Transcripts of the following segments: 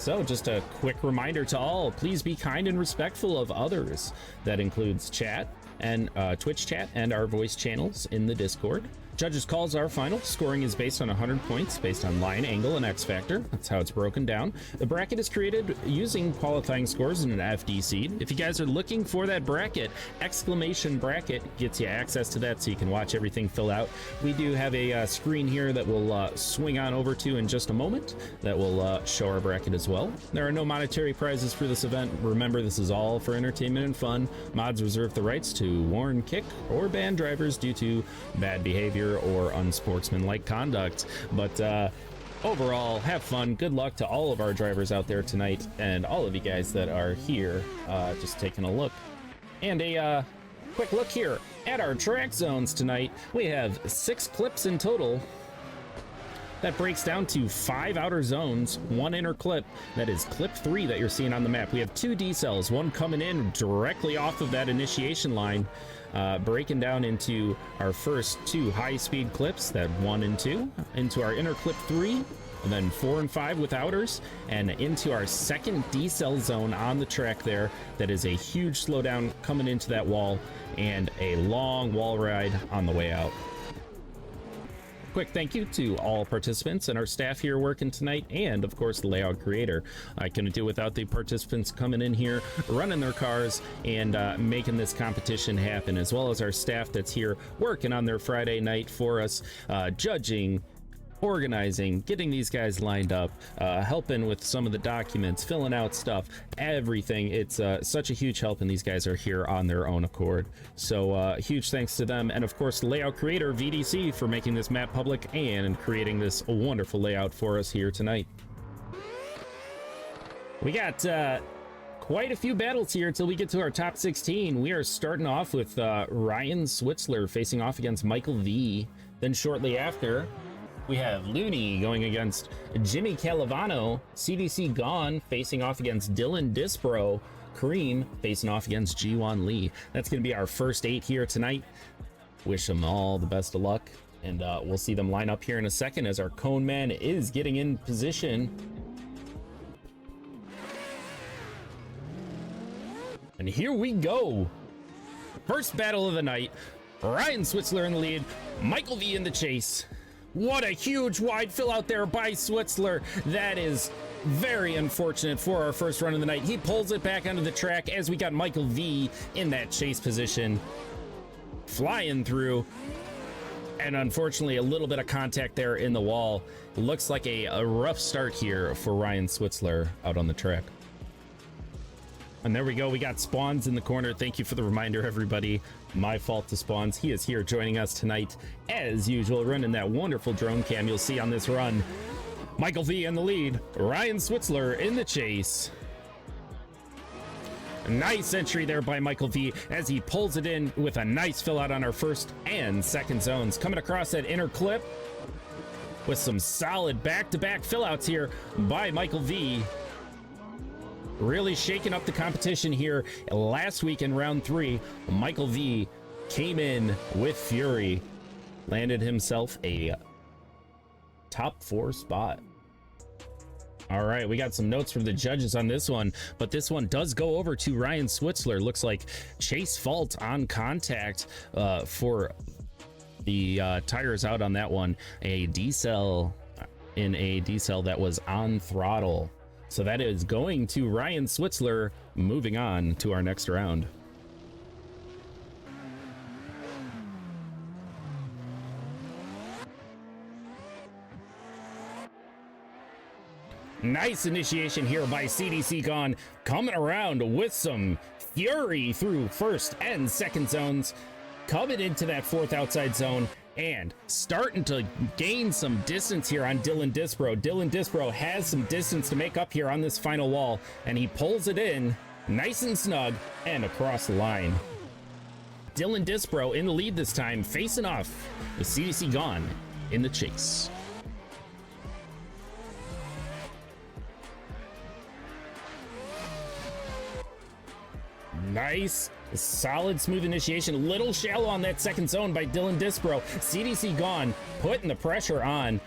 So just a quick reminder to all, please be kind and respectful of others. That includes chat and Twitch chat and our voice channels in the Discord. Judges' calls are final. Scoring is based on 100 points based on line, angle, and X factor. That's how it's broken down. The bracket is created using qualifying scores in an FD seed. If you guys are looking for that bracket, exclamation bracket gets you access to that so you can watch everything fill out. We do have a screen here that we'll swing on over to in just a moment that will show our bracket as well. There are no monetary prizes for this event. Remember, this is all for entertainment and fun. Mods reserve the rights to warn, kick, or ban drivers due to bad behavior or unsportsmanlike conduct. But overall, have fun. Good luck to all of our drivers out there tonight and all of you guys that are here just taking a look. And a quick look here at our track zones tonight. We have 6 clips in total. That breaks down to 5 outer zones, 1 inner clip. That is clip 3 that you're seeing on the map. We have 2 decels, one coming in directly off of that initiation line, breaking down into our first 2 high-speed clips, that 1 and 2, into our inner clip 3, and then 4 and 5 with outers, and into our second decel zone on the track there. That is a huge slowdown coming into that wall, and a long wall ride on the way out. Quick thank you to all participants and our staff here working tonight, and of course the layout creator. I couldn't do without the participants coming in here, running their cars, and making this competition happen, as well as our staff that's here working on their Friday night for us, judging, organizing, getting these guys lined up, helping with some of the documents, filling out stuff, everything. It's such a huge help, and these guys are here on their own accord. So huge thanks to them, and of course the layout creator VDC for making this map public and creating this wonderful layout for us here tonight. We got quite a few battles here till we get to our top 16. We are starting off with Ryan Switzler facing off against Michael V. Then shortly after, we have Looney going against Jimmy Calavano, CDC Gone facing off against Dylan Disbro, Kareem facing off against Jiwon Lee. That's going to be our first 8 here tonight. Wish them all the best of luck, and we'll see them line up here in a second as our Cone Man is getting in position. And here we go. First battle of the night. Ryan Switzler in the lead, Michael V in the chase. What a huge wide fill out there by Switzler. That is very unfortunate for our first run of the night. He pulls it back onto the track as we got Michael V in that chase position, flying through. And unfortunately, a little bit of contact there in the wall. Looks like a rough start here for Ryan Switzler out on the track. And there we go. We got Spawns in the corner. Thank you for the reminder, everybody. My fault to Spawns. He is here joining us tonight, as usual, running that wonderful drone cam you'll see on this run. Michael V in the lead. Ryan Switzler in the chase. Nice entry there by Michael V as he pulls it in with a nice fill out on our first and second zones. Coming across that inner clip with some solid back-to-back fill outs here by Michael V. Really shaking up the competition here. Last week in round 3, Michael V came in with fury, landed himself a top 4 spot. All right, we got some notes from the judges on this one, but this one does go over to Ryan Switzler. Looks like chase fault on contact for the tires out on that one. A decel in a decel that was on throttle. So that is going to Ryan Switzler, moving on to our next round. Nice initiation here by CDC Gone, coming around with some fury through first and second zones, coming into that fourth outside zone, and starting to gain some distance here on Dylan Disbro. Dylan Disbro has some distance to make up here on this final wall, and he pulls it in nice and snug and across the line. Dylan Disbro in the lead this time, facing off with CDC Gone in the chase. Nice, solid, smooth initiation. A little shallow on that second zone by Dylan Disbro. CDC Gone, putting the pressure on,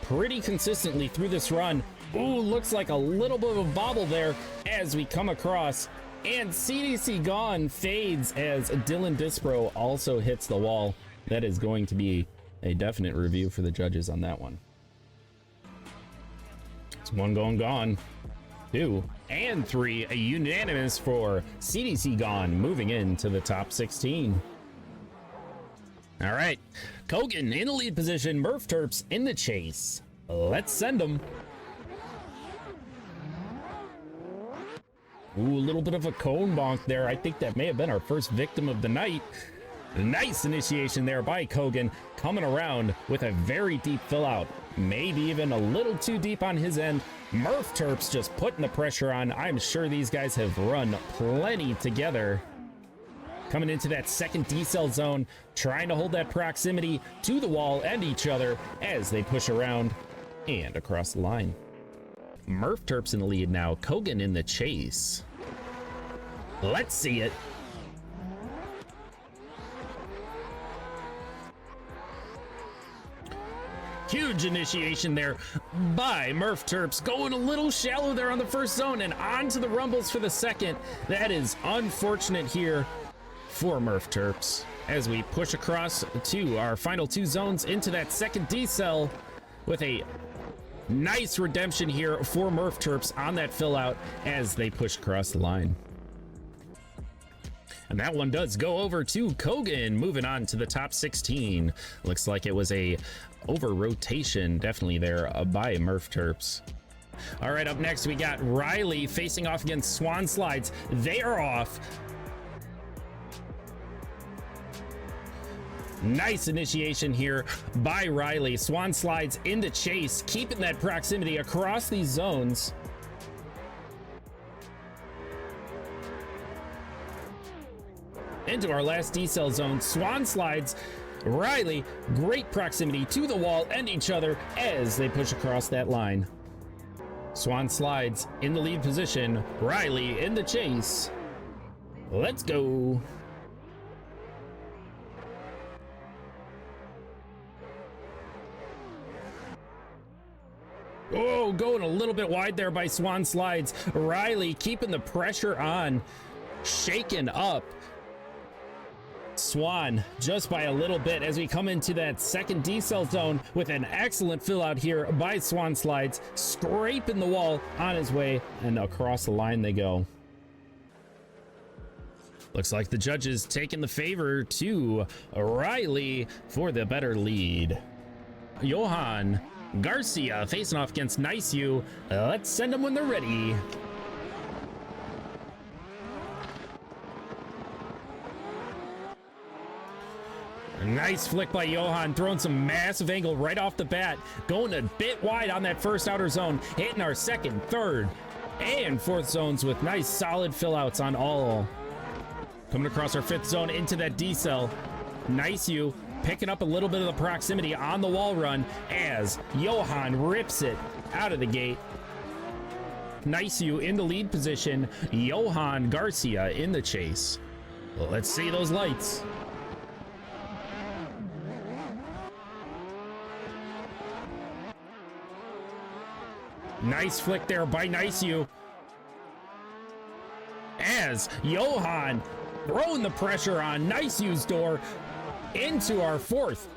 pretty consistently through this run. Ooh, looks like a little bit of a bobble there as we come across. And CDC Gone fades as Dylan Dispro also hits the wall. That is going to be a definite review for the judges on that one. It's one going Gone, 2 and 3, a unanimous for CDC Gone, moving into the top 16. All right, Kogan in the lead position, Murph Terps in the chase. Let's send them. Ooh, a little bit of a cone bonk there. I think that may have been our first victim of the night. Nice initiation there by Kogan, coming around with a very deep fill out. Maybe even a little too deep on his end. Murph Terps just putting the pressure on. I'm sure these guys have run plenty together. Coming into that second decel zone, trying to hold that proximity to the wall and each other as they push around and across the line. Murph Terps in the lead now, Kogan in the chase. Let's see it. Huge initiation there by Murph Terps, going a little shallow there on the first zone and onto the rumbles for the second. That is unfortunate here for Murph Terps as we push across to our final 2 zones into that second decel with a nice redemption here for Murph Terps on that fill out as they push across the line. And that one does go over to Kogan, moving on to the top 16. Looks like it was a over rotation definitely there by Murph Terps. All right, up next we got Riley facing off against Swan Slides. They are off. Nice initiation here by Riley. Swan Slides into chase, keeping that proximity across these zones. Into our last decel zone, Swan Slides, Riley, great proximity to the wall and each other as they push across that line. Swan Slides in the lead position, Riley in the chase. Let's go. Oh, going a little bit wide there by Swan Slides. Riley keeping the pressure on, shaken up Swan just by a little bit as we come into that second decel zone with an excellent fill out here by Swan Slides, scraping the wall on his way, and across the line they go. Looks like the judges taking the favor to Riley for the better lead. Johan Garcia facing off against Nice You. Let's send them when they're ready. Nice flick by Johan, throwing some massive angle right off the bat, going a bit wide on that first outer zone, hitting our second, third, and fourth zones with nice solid fill outs on all. Coming across our fifth zone into that decel. Nice You picking up a little bit of the proximity on the wall run as Johan rips it out of the gate. Nice You in the lead position, Johan Garcia in the chase. Well, let's see those lights. Nice flick there by Nice You as Johan throwing the pressure on Nice You's door into our fourth,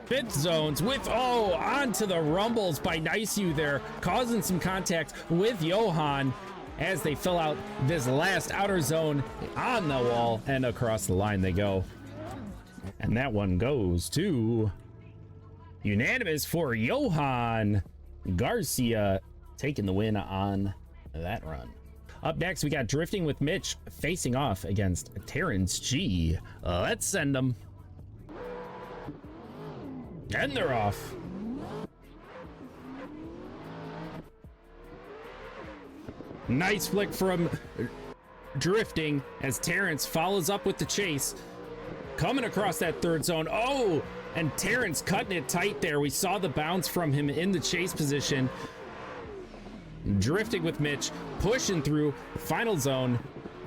fifth zones with, oh, onto the rumbles by Nice You there, causing some contact with Johan as they fill out this last outer zone on the wall, and across the line they go. And that one goes to unanimous for Johan Garcia, taking the win on that run. Up next, we got Drifting with Mitch facing off against Terrence G. Let's send them. And they're off. Nice flick from Drifting as Terrence follows up with the chase. Coming across that third zone. Oh, and Terrence cutting it tight there. We saw the bounce from him in the chase position. Drifting with Mitch, pushing through final zone,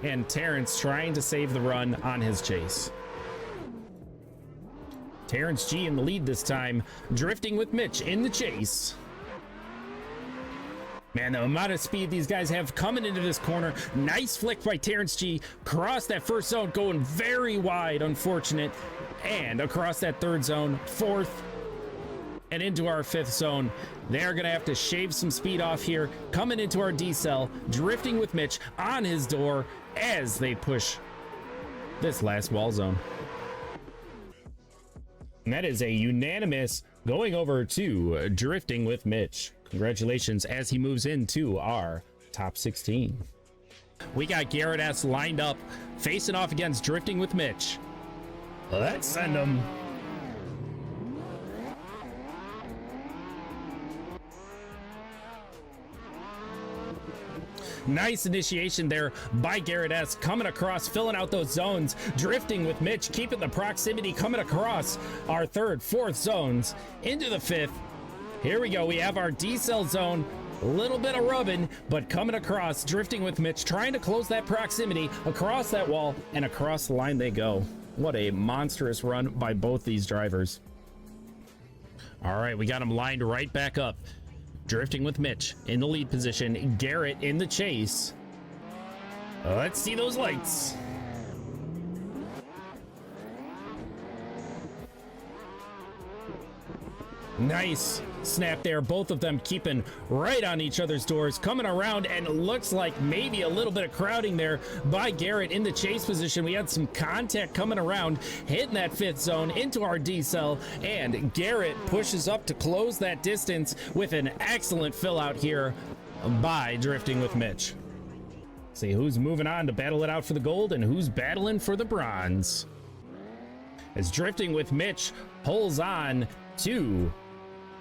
and Terrence trying to save the run on his chase. Terrence G in the lead this time, drifting with Mitch in the chase. Man, the amount of speed these guys have coming into this corner. Nice flick by Terrence G. Across that first zone, going very wide, unfortunate. And across that third zone, fourth, and into our fifth zone. They're going to have to shave some speed off here. Coming into our D-cell, drifting with Mitch on his door as they push this last wall zone. And that is a unanimous going over to drifting with Mitch. Congratulations as he moves into our top 16. We got Garrett S lined up, facing off against drifting with Mitch. Let's send him. Nice initiation there by Garrett S. Coming across, filling out those zones, drifting with Mitch, keeping the proximity, coming across our third, fourth zones into the fifth. Here we go. We have our D-cell zone. A little bit of rubbing, but coming across, drifting with Mitch, trying to close that proximity across that wall, and across the line they go. What a monstrous run by both these drivers. All right, we got them lined right back up. Drifting with Mitch in the lead position, Garrett in the chase. Let's see those lights. Nice snap there. Both of them keeping right on each other's doors, coming around, and it looks like maybe a little bit of crowding there by Garrett in the chase position. We had some contact coming around, hitting that fifth zone into our D-cell, and Garrett pushes up to close that distance with an excellent fill out here by drifting with Mitch. See who's moving on to battle it out for the gold and who's battling for the bronze. As drifting with Mitch pulls on to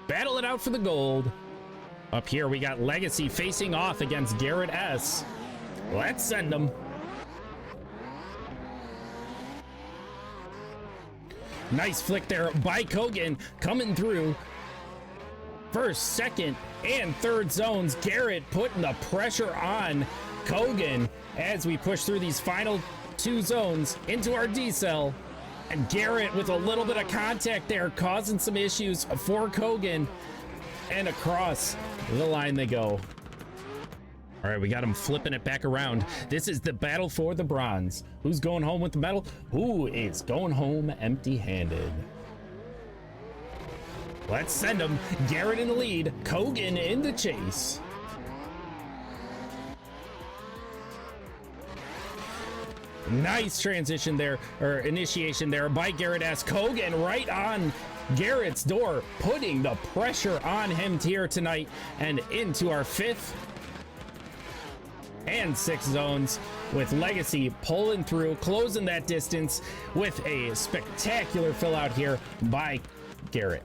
battle it out for the gold. Up here we got Legacy facing off against Garrett S. Let's send them. Nice flick there by Kogan, coming through first, second, and third zones. Garrett putting the pressure on Kogan as we push through these final two zones into our D-cell. And Garrett with a little bit of contact there, causing some issues for Kogan. And across the line they go. All right, we got him flipping it back around. This is the battle for the bronze. Who's going home with the medal? Who is going home empty-handed? Let's send him. Garrett in the lead, Kogan in the chase. Nice transition there, or initiation there by Garrett S. Kogan right on Garrett's door, putting the pressure on him here tonight, and into our fifth and sixth zones with Legacy pulling through, closing that distance with a spectacular fill out here by Garrett.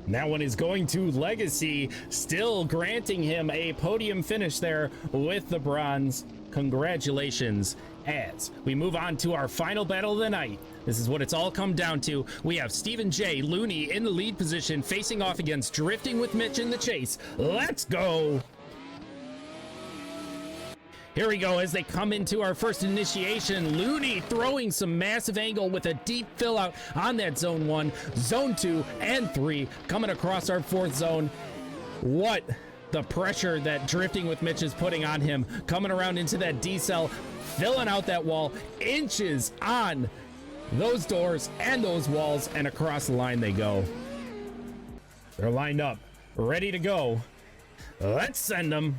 That one is going to Legacy, still granting him a podium finish there with the bronze. Congratulations as we move on to our final battle of the night. This is what it's all come down to. We have Stephen J. Looney in the lead position facing off against Drifting with Mitch in the chase. Let's go. Here we go as they come into our first initiation. Looney throwing some massive angle with a deep fill out on that zone 1, zone 2, and 3 coming across our fourth zone. What the pressure that Drifting with Mitch is putting on him, coming around into that D-cell, filling out that wall, inches on those doors and those walls, and across the line they go. They're lined up, ready to go. Let's send them.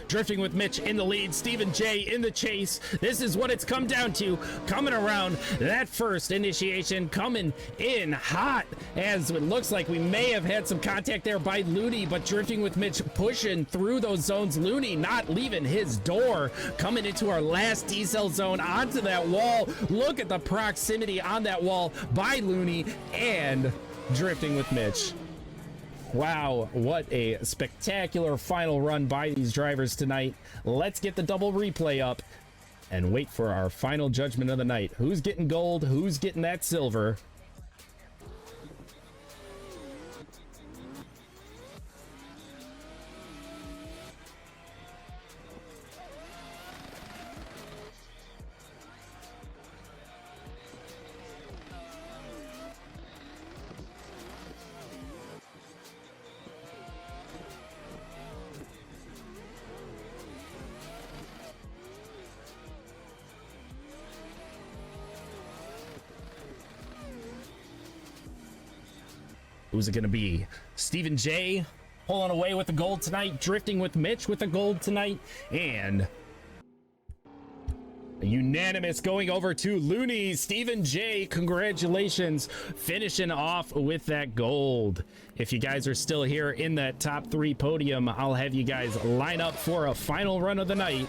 Drifting with Mitch in the lead, Stephen J in the chase. This is what it's come down to. Coming around that first initiation, coming in hot, as it looks like we may have had some contact there by Looney, but Drifting with Mitch pushing through those zones. Looney not leaving his door, coming into our last D-cell zone onto that wall. Look at the proximity on that wall by Looney and Drifting with Mitch. Wow, what a spectacular final run by these drivers tonight. Let's get the double replay up and wait for our final judgment of the night. Who's getting gold? Who's getting that silver? Who's it going to be? Stephen J pulling away with the gold tonight, drifting with Mitch with the gold tonight, and a unanimous going over to Looney. Stephen J, congratulations, finishing off with that gold. If you guys are still here in that top 3 podium, I'll have you guys line up for a final run of the night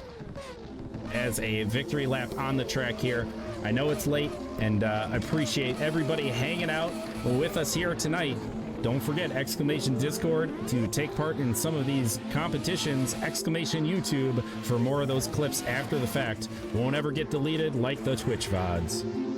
as a victory lap on the track here. I know it's late, and I appreciate everybody hanging out with us here tonight. Don't forget exclamation Discord to take part in some of these competitions, exclamation YouTube for more of those clips after the fact. Won't ever get deleted like the Twitch VODs.